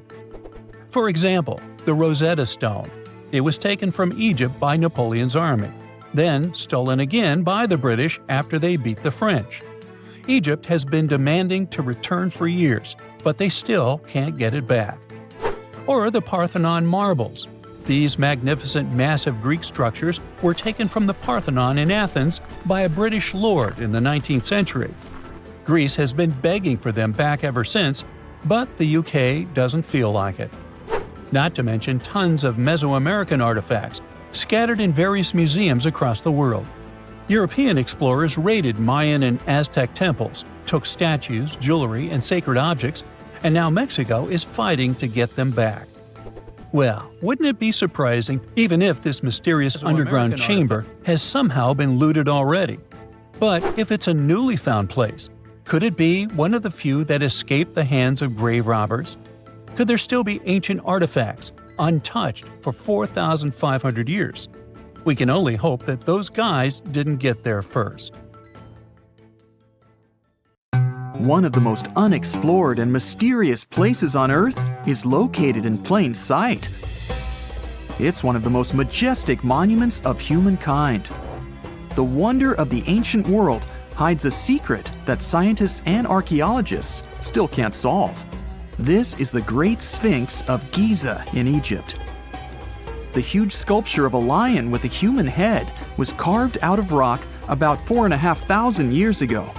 For example, the Rosetta Stone. It was taken from Egypt by Napoleon's army, then stolen again by the British after they beat the French. Egypt has been demanding to return for years, but they still can't get it back. Or the Parthenon marbles. These magnificent massive Greek structures were taken from the Parthenon in Athens by a British lord in the 19th century. Greece has been begging for them back ever since, but the UK doesn't feel like it. Not to mention tons of Mesoamerican artifacts scattered in various museums across the world. European explorers raided Mayan and Aztec temples, took statues, jewelry, and sacred objects, and now Mexico is fighting to get them back. Well, wouldn't it be surprising even if this mysterious underground chamber has somehow been looted already? But if it's a newly found place, could it be one of the few that escaped the hands of grave robbers? Could there still be ancient artifacts, untouched for 4,500 years? We can only hope that those guys didn't get there first. One of the most unexplored and mysterious places on Earth is located in plain sight. It's one of the most majestic monuments of humankind. The wonder of the ancient world hides a secret that scientists and archaeologists still can't solve. This is the Great Sphinx of Giza in Egypt. The huge sculpture of a lion with a human head was carved out of rock about 4,500 years ago.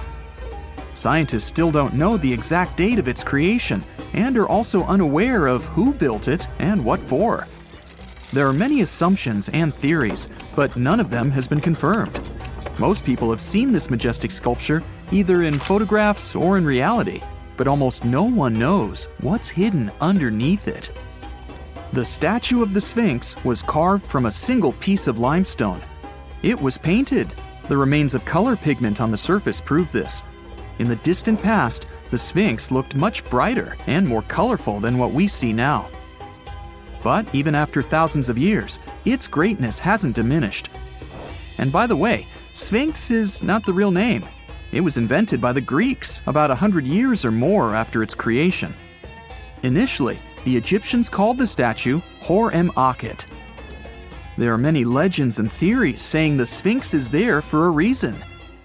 Scientists still don't know the exact date of its creation and are also unaware of who built it and what for. There are many assumptions and theories, but none of them has been confirmed. Most people have seen this majestic sculpture either in photographs or in reality, but almost no one knows what's hidden underneath it. The statue of the Sphinx was carved from a single piece of limestone. It was painted. The remains of color pigment on the surface prove this. In the distant past, the Sphinx looked much brighter and more colorful than what we see now. But even after thousands of years, its greatness hasn't diminished. And by the way, Sphinx is not the real name. It was invented by the Greeks about 100 years or more after its creation. Initially, the Egyptians called the statue Hor-em-Akhet. There are many legends and theories saying the Sphinx is there for a reason.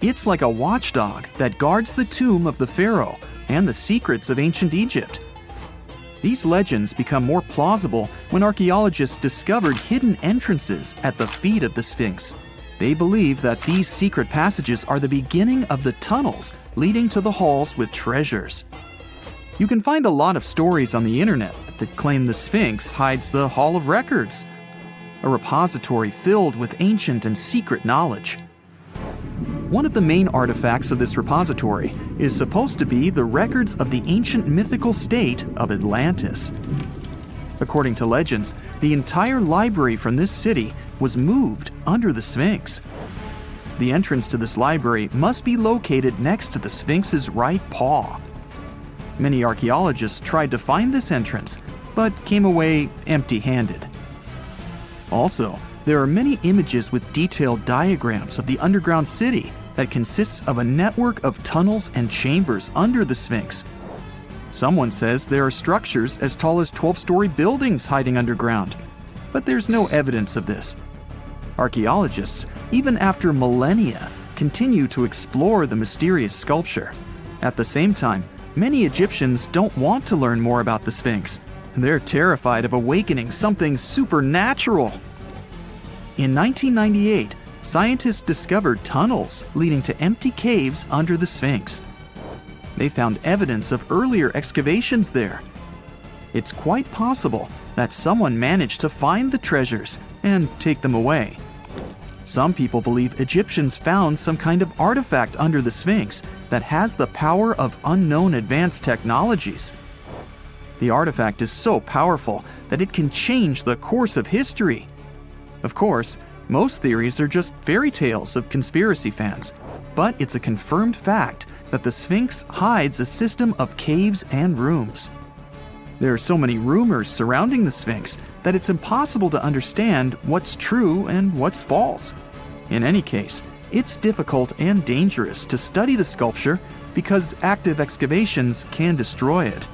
It's like a watchdog that guards the tomb of the pharaoh and the secrets of ancient Egypt. These legends become more plausible when archaeologists discovered hidden entrances at the feet of the Sphinx. They believe that these secret passages are the beginning of the tunnels leading to the halls with treasures. You can find a lot of stories on the internet that claim the Sphinx hides the Hall of Records, a repository filled with ancient and secret knowledge. One of the main artifacts of this repository is supposed to be the records of the ancient mythical state of Atlantis. According to legends, the entire library from this city was moved under the Sphinx. The entrance to this library must be located next to the Sphinx's right paw. Many archaeologists tried to find this entrance, but came away empty-handed. Also, there are many images with detailed diagrams of the underground city that consists of a network of tunnels and chambers under the Sphinx. Someone says there are structures as tall as 12-story buildings hiding underground, but there's no evidence of this. Archaeologists, even after millennia, continue to explore the mysterious sculpture. At the same time, many Egyptians don't want to learn more about the Sphinx. They're terrified of awakening something supernatural. In 1998, scientists discovered tunnels leading to empty caves under the Sphinx. They found evidence of earlier excavations there. It's quite possible that someone managed to find the treasures and take them away. Some people believe Egyptians found some kind of artifact under the Sphinx that has the power of unknown advanced technologies. The artifact is so powerful that it can change the course of history. Of course, most theories are just fairy tales of conspiracy fans, but it's a confirmed fact that the Sphinx hides a system of caves and rooms. There are so many rumors surrounding the Sphinx that it's impossible to understand what's true and what's false. In any case, it's difficult and dangerous to study the sculpture because active excavations can destroy it.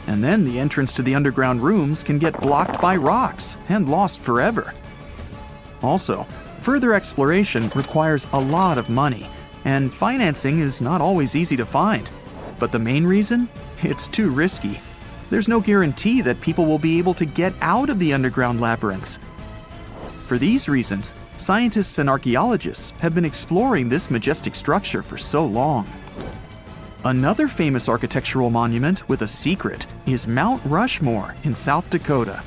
And then the entrance to the underground rooms can get blocked by rocks and lost forever. Also, further exploration requires a lot of money, and financing is not always easy to find. But the main reason? It's too risky. There's no guarantee that people will be able to get out of the underground labyrinths. For these reasons, scientists and archaeologists have been exploring this majestic structure for so long. Another famous architectural monument with a secret is Mount Rushmore in South Dakota.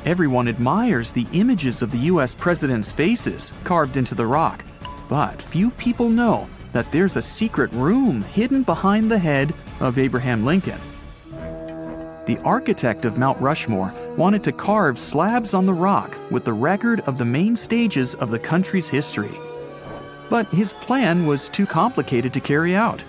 Everyone admires the images of the US presidents' faces carved into the rock, but few people know that there's a secret room hidden behind the head of Abraham Lincoln. The architect of Mount Rushmore wanted to carve slabs on the rock with the record of the main stages of the country's history. But his plan was too complicated to carry out.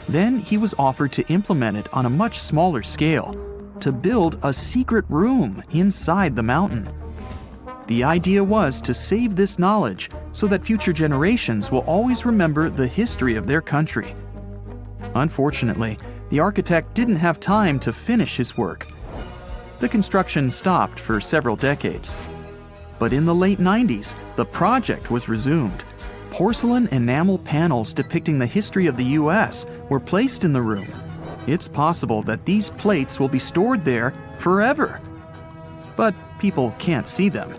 Then he was offered to implement it on a much smaller scale, to build a secret room inside the mountain. The idea was to save this knowledge so that future generations will always remember the history of their country. Unfortunately, the architect didn't have time to finish his work. The construction stopped for several decades. But in the late 90s, the project was resumed. Porcelain enamel panels depicting the history of the US were placed in the room. It's possible that these plates will be stored there forever. But people can't see them,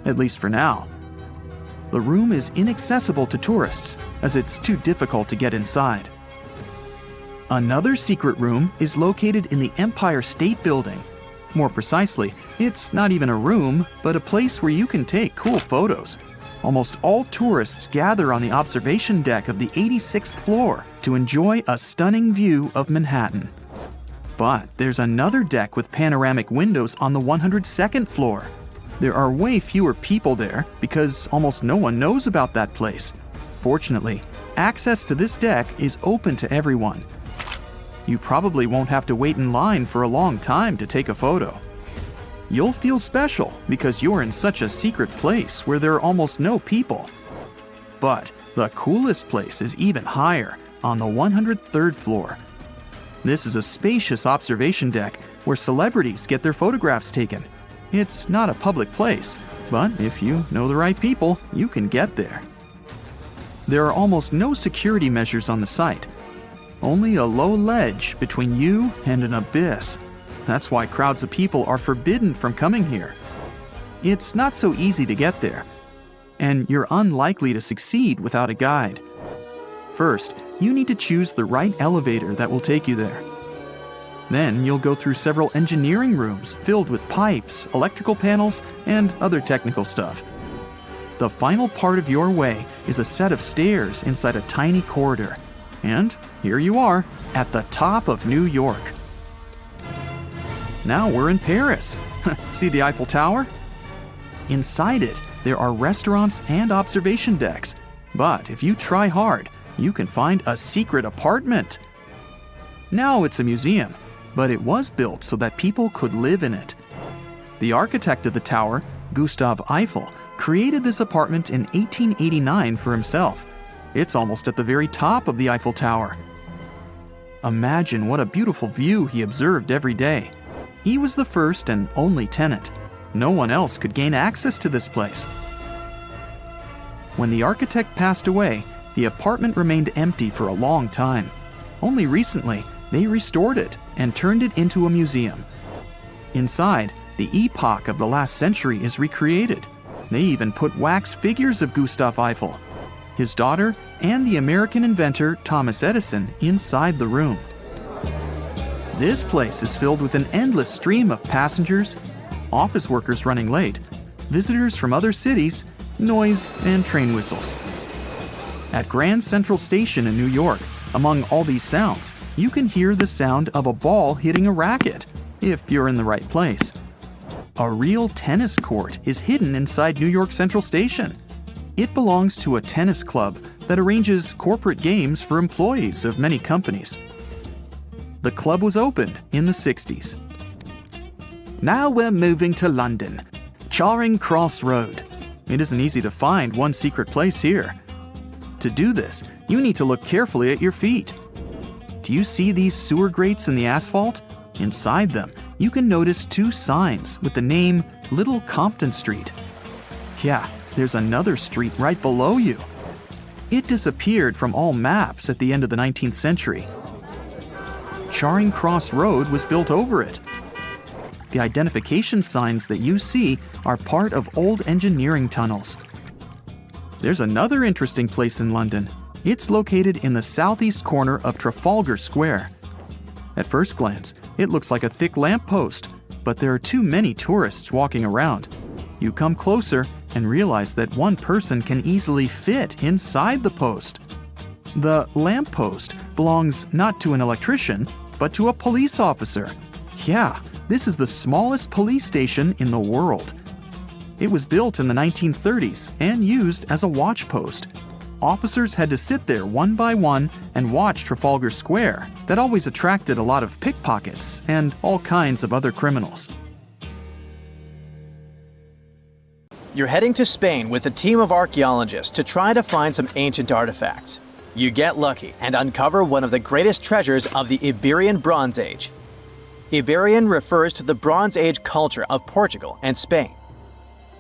at least for now. The room is inaccessible to tourists as it's too difficult to get inside. Another secret room is located in the Empire State Building. More precisely, it's not even a room, but a place where you can take cool photos. Almost all tourists gather on the observation deck of the 86th floor to enjoy a stunning view of Manhattan. But there's another deck with panoramic windows on the 102nd floor. There are way fewer people there because almost no one knows about that place. Fortunately, access to this deck is open to everyone. You probably won't have to wait in line for a long time to take a photo. You'll feel special because you're in such a secret place where there are almost no people. But the coolest place is even higher, on the 103rd floor. This is a spacious observation deck where celebrities get their photographs taken. It's not a public place, but if you know the right people, you can get there. There are almost no security measures on the site. Only a low ledge between you and an abyss. That's why crowds of people are forbidden from coming here. It's not so easy to get there, and you're unlikely to succeed without a guide. First, you need to choose the right elevator that will take you there. Then you'll go through several engineering rooms filled with pipes, electrical panels, and other technical stuff. The final part of your way is a set of stairs inside a tiny corridor. And here you are, at the top of New York. Now we're in Paris. See the Eiffel Tower? Inside it, there are restaurants and observation decks. But if you try hard, you can find a secret apartment. Now it's a museum, but it was built so that people could live in it. The architect of the tower, Gustav Eiffel, created this apartment in 1889 for himself. It's almost at the very top of the Eiffel Tower. Imagine what a beautiful view he observed every day. He was the first and only tenant. No one else could gain access to this place. When the architect passed away, the apartment remained empty for a long time. Only recently, they restored it and turned it into a museum. Inside, the epoch of the last century is recreated. They even put wax figures of Gustav Eiffel, his daughter, and the American inventor Thomas Edison inside the room. This place is filled with an endless stream of passengers, office workers running late, visitors from other cities, noise, and train whistles. At Grand Central Station in New York, among all these sounds, you can hear the sound of a ball hitting a racket, if you're in the right place. A real tennis court is hidden inside New York Central Station. It belongs to a tennis club that arranges corporate games for employees of many companies. The club was opened in the 60s. Now we're moving to London, Charing Cross Road. It isn't easy to find one secret place here. To do this, you need to look carefully at your feet. Do you see these sewer grates in the asphalt? Inside them, you can notice two signs with the name Little Compton Street. Yeah, there's another street right below you. It disappeared from all maps at the end of the 19th century. Charing Cross Road was built over it. The identification signs that you see are part of old engineering tunnels. There's another interesting place in London. It's located in the southeast corner of Trafalgar Square. At first glance, it looks like a thick lamppost, but there are too many tourists walking around. You come closer and realize that one person can easily fit inside the post. The lamppost belongs not to an electrician, but to a police officer. Yeah, this is the smallest police station in the world. It was built in the 1930s and used as a watch post. Officers had to sit there one by one and watch Trafalgar Square. That always attracted a lot of pickpockets and all kinds of other criminals. You're heading to Spain with a team of archaeologists to try to find some ancient artifacts. You get lucky and uncover one of the greatest treasures of the Iberian Bronze Age. Iberian refers to the Bronze Age culture of Portugal and Spain.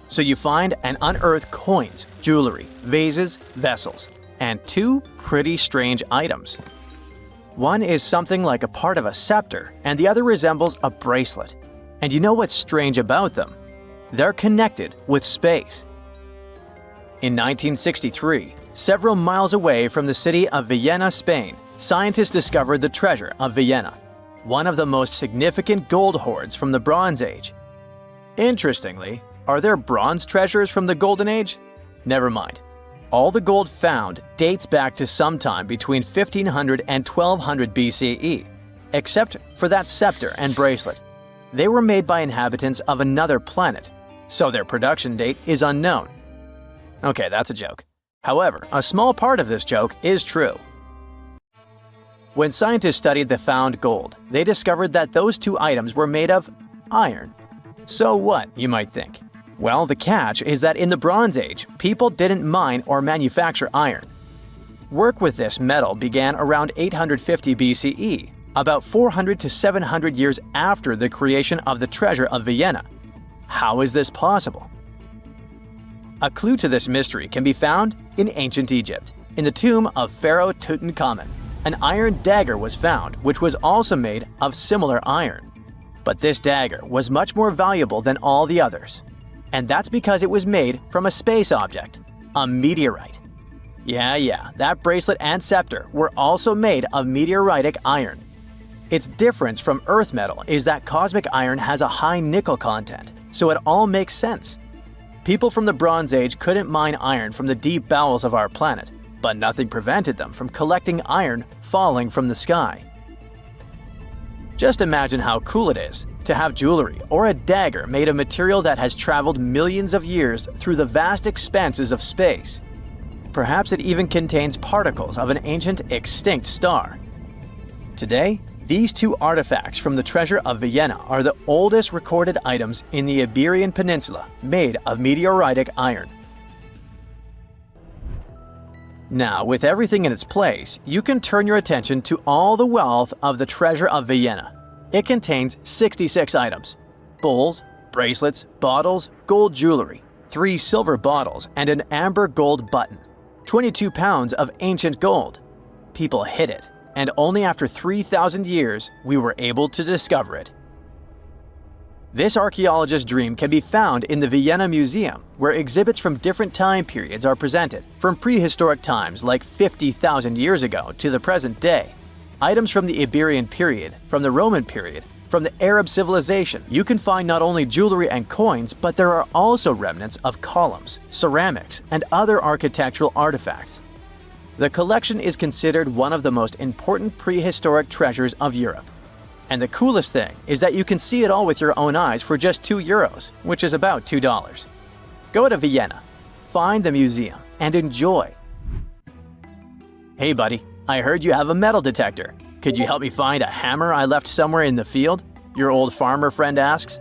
So you find and unearth coins, jewelry, vases, vessels, and two pretty strange items. One is something like a part of a scepter, and the other resembles a bracelet. And you know what's strange about them? They're connected with space. In 1963, several miles away from the city of Vienna, Spain, scientists discovered the treasure of Vienna, one of the most significant gold hoards from the Bronze Age. Interestingly, are there bronze treasures from the Golden Age? Never mind. All the gold found dates back to sometime between 1500 and 1200 BCE, except for that scepter and bracelet. They were made by inhabitants of another planet, so their production date is unknown. Okay, that's a joke. However, a small part of this joke is true. When scientists studied the found gold, they discovered that those two items were made of iron. So what, you might think? Well, the catch is that in the Bronze Age, people didn't mine or manufacture iron. Work with this metal began around 850 BCE, about 400 to 700 years after the creation of the treasure of Vienna. How is this possible? A clue to this mystery can be found in ancient Egypt. In the tomb of Pharaoh Tutankhamun, an iron dagger was found, which was also made of similar iron. But this dagger was much more valuable than all the others. And that's because it was made from a space object, a meteorite. Yeah, that bracelet and scepter were also made of meteoritic iron. Its difference from Earth metal is that cosmic iron has a high nickel content, so it all makes sense. People from the Bronze Age couldn't mine iron from the deep bowels of our planet, but nothing prevented them from collecting iron falling from the sky. Just imagine how cool it is to have jewelry or a dagger made of material that has traveled millions of years through the vast expanses of space. Perhaps it even contains particles of an ancient extinct star. Today, these two artifacts from the treasure of Vienna are the oldest recorded items in the Iberian Peninsula made of meteoritic iron. Now, with everything in its place, you can turn your attention to all the wealth of the treasure of Vienna. It contains 66 items: bowls, bracelets, bottles, gold jewelry, 3 silver bottles, and an amber gold button. 22 pounds of ancient gold. People hid it, and only after 3,000 years we were able to discover it. This archaeologist's dream can be found in the Vienna Museum, where exhibits from different time periods are presented, from prehistoric times like 50,000 years ago to the present day. Items from the Iberian period, from the Roman period, from the Arab civilization. You can find not only jewelry and coins, but there are also remnants of columns, ceramics, and other architectural artifacts. The collection is considered one of the most important prehistoric treasures of Europe. And the coolest thing is that you can see it all with your own eyes for just €2, which is about $2. Go to Vienna, find the museum, and enjoy. Hey buddy, I heard you have a metal detector. Could you help me find a hammer I left somewhere in the field? Your old farmer friend asks.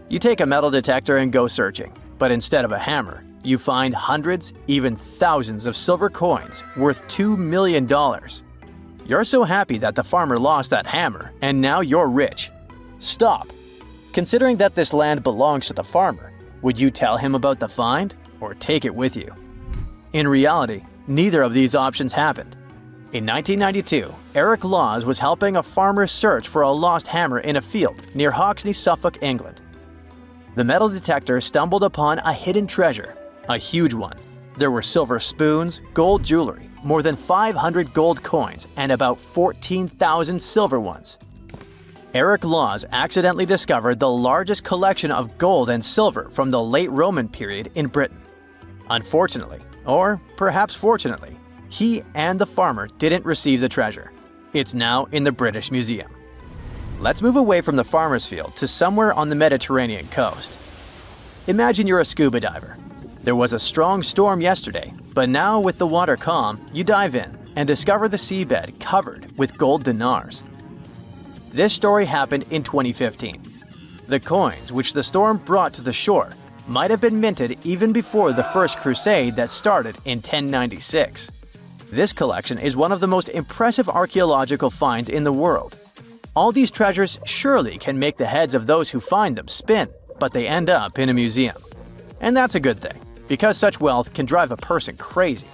You take a metal detector and go searching, but instead of a hammer, you find hundreds, even thousands of silver coins worth $2 million. You're so happy that the farmer lost that hammer, and now you're rich. Stop! Considering that this land belongs to the farmer, would you tell him about the find or take it with you? In reality, neither of these options happened. In 1992, Eric Laws was helping a farmer search for a lost hammer in a field near Hoxne, Suffolk, England. The metal detector stumbled upon a hidden treasure, a huge one. There were silver spoons, gold jewelry, more than 500 gold coins, and about 14,000 silver ones. Eric Laws accidentally discovered the largest collection of gold and silver from the late Roman period in Britain. Unfortunately, or perhaps fortunately, he and the farmer didn't receive the treasure. It's now in the British Museum. Let's move away from the farmer's field to somewhere on the Mediterranean coast. Imagine you're a scuba diver. There was a strong storm yesterday, but now with the water calm, you dive in and discover the seabed covered with gold dinars. This story happened in 2015. The coins which the storm brought to the shore might have been minted even before the First Crusade that started in 1096. This collection is one of the most impressive archaeological finds in the world. All these treasures surely can make the heads of those who find them spin, but they end up in a museum. And that's a good thing, because such wealth can drive a person crazy.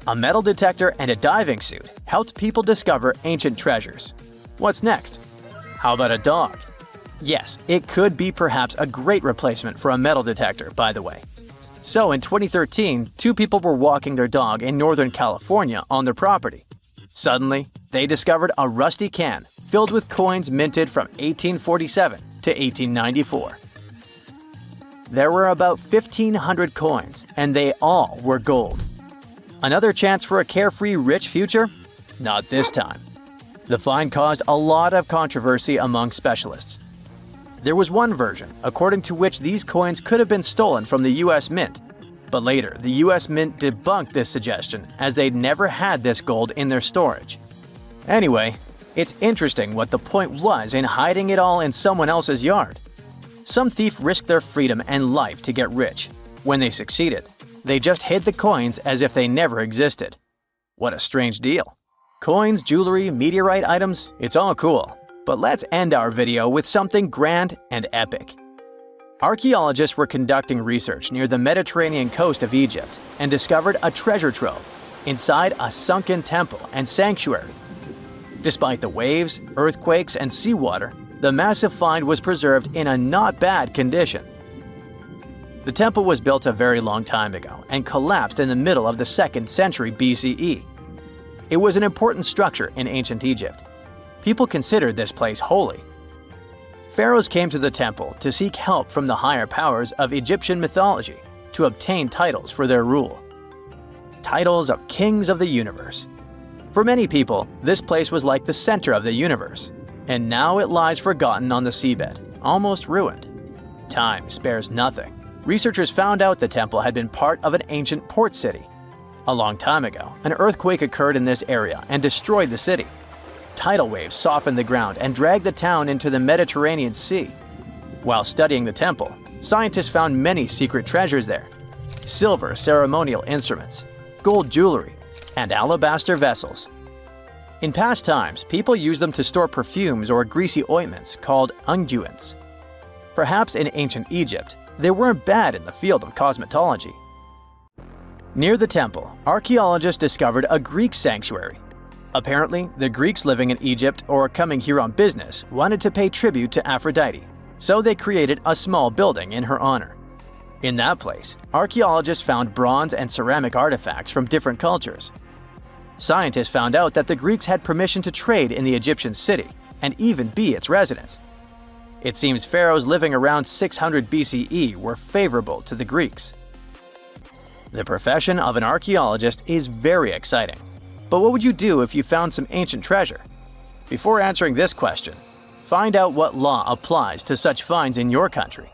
A metal detector and a diving suit helped people discover ancient treasures. What's next? How about a dog? Yes, it could be perhaps a great replacement for a metal detector, by the way. So in 2013, 2 people were walking their dog in Northern California on their property. Suddenly, they discovered a rusty can filled with coins minted from 1847 to 1894. There were about 1,500 coins, and they all were gold. Another chance for a carefree, rich future? Not this time. The find caused a lot of controversy among specialists. There was one version, according to which these coins could have been stolen from the US Mint. But later, the US Mint debunked this suggestion, as they'd never had this gold in their storage. Anyway, it's interesting what the point was in hiding it all in someone else's yard. Some thief risked their freedom and life to get rich. When they succeeded, they just hid the coins as if they never existed. What a strange deal. Coins, jewelry, meteorite items, it's all cool. But let's end our video with something grand and epic. Archaeologists were conducting research near the Mediterranean coast of Egypt and discovered a treasure trove inside a sunken temple and sanctuary. Despite the waves, earthquakes, and seawater, the massive find was preserved in a not bad condition. The temple was built a very long time ago and collapsed in the middle of the 2nd century BCE. It was an important structure in ancient Egypt. People considered this place holy. Pharaohs came to the temple to seek help from the higher powers of Egyptian mythology to obtain titles for their rule. Titles of kings of the universe. For many people, this place was like the center of the universe, and now it lies forgotten on the seabed, almost ruined. Time spares nothing. Researchers found out the temple had been part of an ancient port city. A long time ago, an earthquake occurred in this area and destroyed the city. Tidal waves softened the ground and dragged the town into the Mediterranean Sea. While studying the temple, scientists found many secret treasures there: silver ceremonial instruments, gold jewelry, and alabaster vessels. In past times, people used them to store perfumes or greasy ointments called unguents. Perhaps in ancient Egypt, they weren't bad in the field of cosmetology. Near the temple, archaeologists discovered a Greek sanctuary. Apparently, the Greeks living in Egypt or coming here on business wanted to pay tribute to Aphrodite, so they created a small building in her honor. In that place, archaeologists found bronze and ceramic artifacts from different cultures. Scientists found out that the Greeks had permission to trade in the Egyptian city and even be its residents. It seems pharaohs living around 600 BCE were favorable to the Greeks. The profession of an archaeologist is very exciting. But what would you do if you found some ancient treasure? Before answering this question, find out what law applies to such finds in your country.